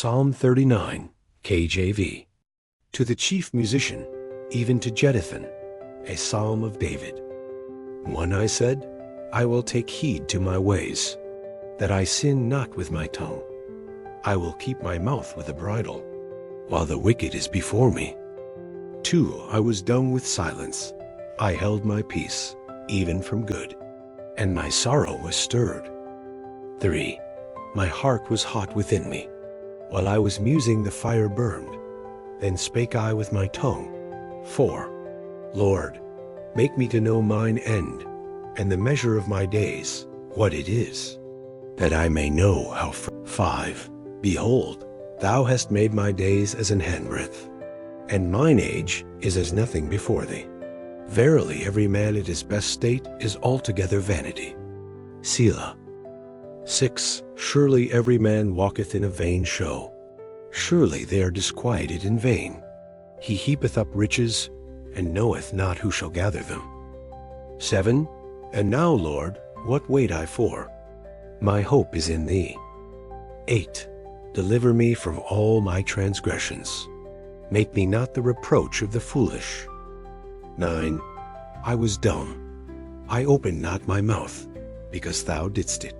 Psalm 39, KJV. To the chief musician, even to Jeduthun, a psalm of David. 1 I said, I will take heed to my ways, that I sin not with my tongue. I will keep my mouth with a bridle, while the wicked is before me. 2 I was dumb with silence. I held my peace, even from good, and my sorrow was stirred. 3 My heart was hot within me. While I was musing, the fire burned. Then spake I with my tongue. 4 Lord, make me to know mine end, and the measure of my days, what it is, that I may know how. 5 Behold, thou hast made my days as an handbreadth, and mine age is as nothing before thee. Verily every man at his best state is altogether vanity. Selah. 6 Surely every man walketh in a vain show. Surely they are disquieted in vain. He heapeth up riches, and knoweth not who shall gather them. 7 And now, Lord, what wait I for? My hope is in thee. 8 Deliver me from all my transgressions. Make me not the reproach of the foolish. 9 I was dumb. I opened not my mouth, because thou didst it.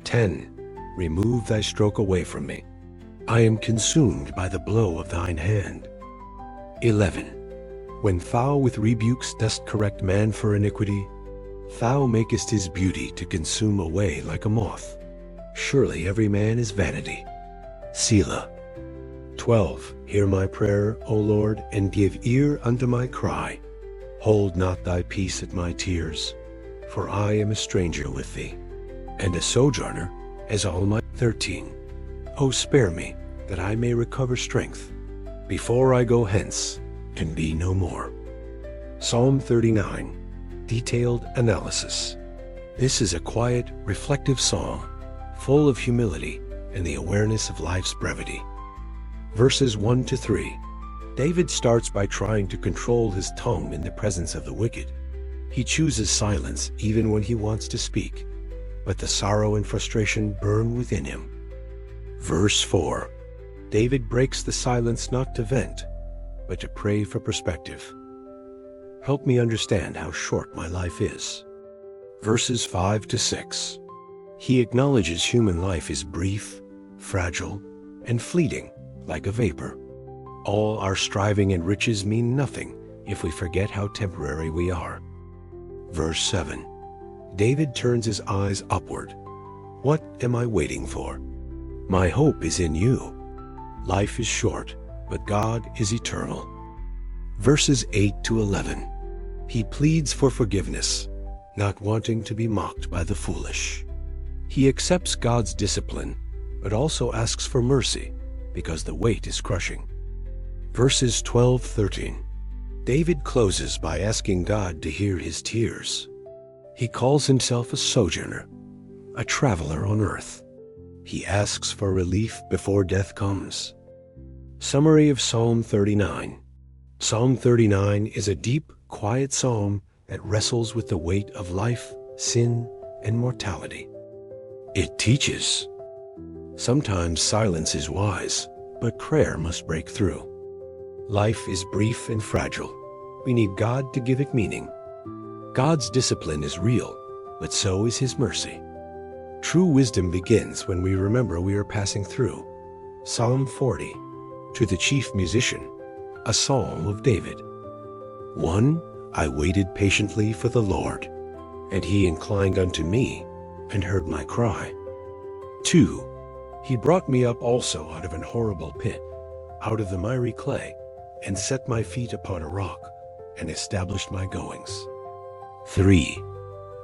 10 Remove thy stroke away from me. I am consumed by the blow of thine hand. 11 When thou with rebukes dost correct man for iniquity, thou makest his beauty to consume away like a moth. Surely every man is vanity. Selah. 12 Hear my prayer, O Lord, and give ear unto my cry. Hold not thy peace at my tears, for I am a stranger with thee, and a sojourner as all my. 13 O spare me, that I may recover strength, before I go hence, and be no more. Psalm 39, Detailed Analysis. This is a quiet, reflective psalm, full of humility and the awareness of life's brevity. Verses 1 to 3. David starts by trying to control his tongue in the presence of the wicked. He chooses silence even when he wants to speak, but the sorrow and frustration burn within him. Verse 4. David breaks the silence not to vent, but to pray for perspective. Help me understand how short my life is. Verses 5 to 6. He acknowledges human life is brief, fragile, and fleeting, like a vapor. All our striving and riches mean nothing if we forget how temporary we are. Verse 7. David turns his eyes upward. What am I waiting for? My hope is in you. Life is short, but God is eternal. Verses 8 to 11. He pleads for forgiveness, not wanting to be mocked by the foolish. He accepts God's discipline, but also asks for mercy, because the weight is crushing. Verses 12-13. David closes by asking God to hear his tears. He calls himself a sojourner, a traveler on earth. He asks for relief before death comes. Summary of Psalm 39. Psalm 39 is a deep, quiet psalm that wrestles with the weight of life, sin, and mortality. It teaches. Sometimes silence is wise, but prayer must break through. Life is brief and fragile. We need God to give it meaning. God's discipline is real, but so is his mercy. True wisdom begins when we remember we are passing through. Psalm 40. To the chief musician, a psalm of David. 1 I waited patiently for the Lord, and he inclined unto me, and heard my cry. 2 He brought me up also out of an horrible pit, out of the miry clay, and set my feet upon a rock, and established my goings. 3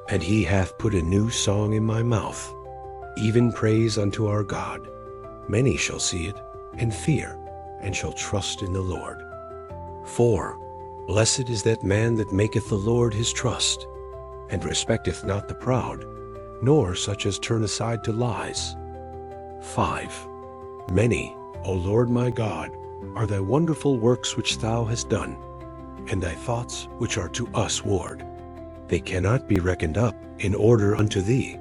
And he hath put a new song in my mouth, even praise unto our God. Many shall see it, and fear, and shall trust in the Lord. 4 Blessed is that man that maketh the Lord his trust, and respecteth not the proud, nor such as turn aside to lies. 5 Many, O Lord my God, are thy wonderful works which thou hast done, and thy thoughts which are to us ward. They cannot be reckoned up in order unto thee.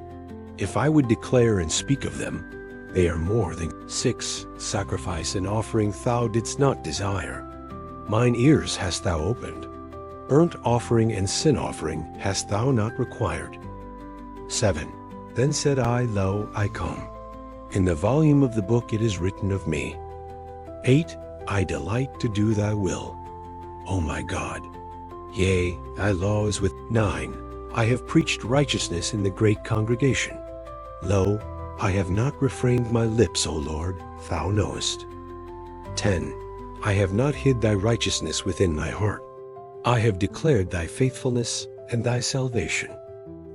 If I would declare and speak of them, They are more than 6. Sacrifice and offering thou didst not desire. Mine ears hast thou opened. Burnt offering and sin offering hast thou not required. 7. Then said I, Lo, I come. In the volume of the book it is written of me. 8. I delight to do thy will, O my God. Yea, thy law is with. 9. I have preached righteousness in the great congregation. Lo, I have not refrained my lips, O Lord, thou knowest. 10. I have not hid thy righteousness within my heart. I have declared thy faithfulness and thy salvation.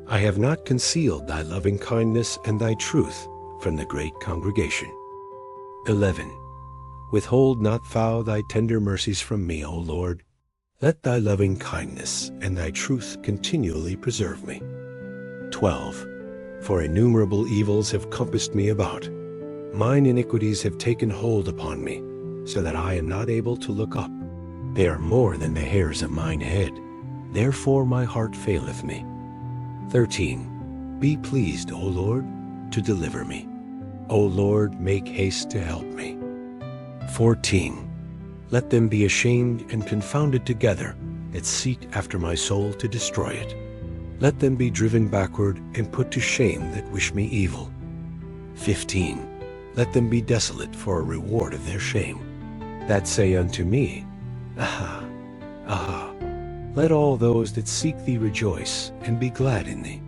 I have not concealed thy loving kindness and thy truth from the great congregation. 11. Withhold not thou thy tender mercies from me, O Lord. Let thy loving kindness and thy truth continually preserve me. 12. For innumerable evils have compassed me about. Mine iniquities have taken hold upon me, so that I am not able to look up. They are more than the hairs of mine head. Therefore my heart faileth me. 13. Be pleased, O Lord, to deliver me. O Lord, make haste to help me. 14. Let them be ashamed and confounded together that seek after my soul to destroy it. Let them be driven backward and put to shame that wish me evil. 15. Let them be desolate for a reward of their shame, that say unto me, Aha, aha. Let all those that seek thee rejoice and be glad in thee.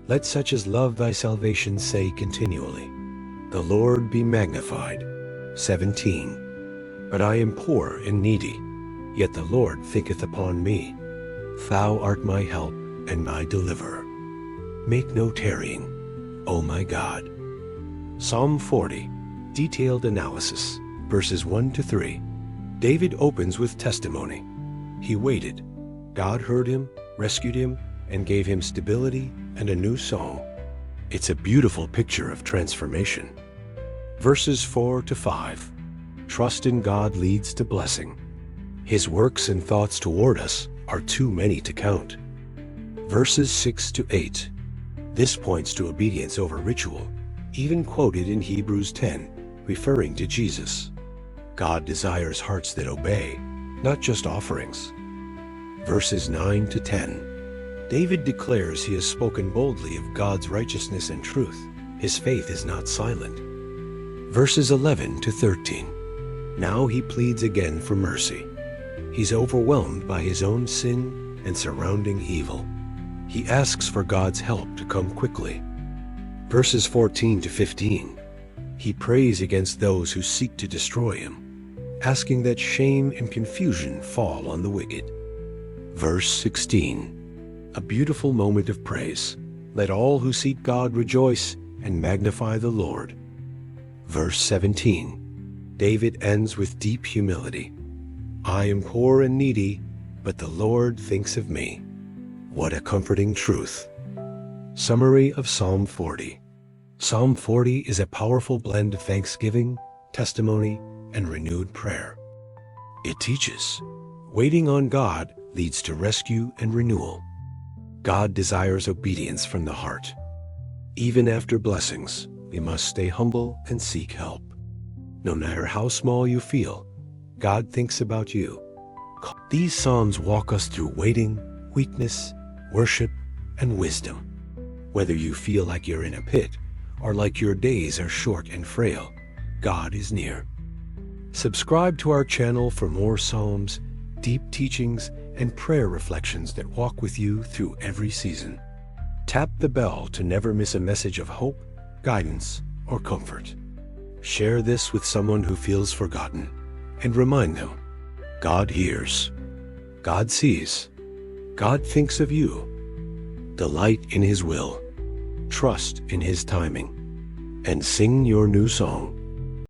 Let such as love thy salvation say continually, The Lord be magnified. 17. But I am poor and needy, yet the Lord thinketh upon me. Thou art my help and my deliverer. Make no tarrying, O my God. Psalm 40, detailed analysis, verses 1 to 3. David opens with testimony. He waited. God heard him, rescued him, and gave him stability and a new song. It's a beautiful picture of transformation. Verses 4 to 5. Trust in God leads to blessing. His works and thoughts toward us are too many to count. Verses 6 to 8. This points to obedience over ritual, even quoted in Hebrews 10, referring to Jesus. God desires hearts that obey, not just offerings. Verses 9 to 10. David declares he has spoken boldly of God's righteousness and truth. His faith is not silent. Verses 11 to 13. Now he pleads again for mercy. He's overwhelmed by his own sin and surrounding evil. He asks for God's help to come quickly. Verses 14 to 15. He prays against those who seek to destroy him, asking that shame and confusion fall on the wicked. Verse 16. A beautiful moment of praise. Let all who seek God rejoice and magnify the Lord. Verse 17. David ends with deep humility. I am poor and needy, but the Lord thinks of me. What a comforting truth. Summary of Psalm 40. Psalm 40 is a powerful blend of thanksgiving, testimony, and renewed prayer. It teaches, waiting on God leads to rescue and renewal. God desires obedience from the heart. Even after blessings, we must stay humble and seek help. No matter how small you feel, God thinks about you. These Psalms walk us through waiting, weakness, worship, and wisdom. Whether you feel like you're in a pit or like your days are short and frail, God is near. Subscribe to our channel for more Psalms, deep teachings, and prayer reflections that walk with you through every season. Tap the bell to never miss a message of hope, guidance, or comfort. Share this with someone who feels forgotten, and remind them, God hears, God sees, God thinks of you. Delight in His will, trust in His timing, and sing your new song.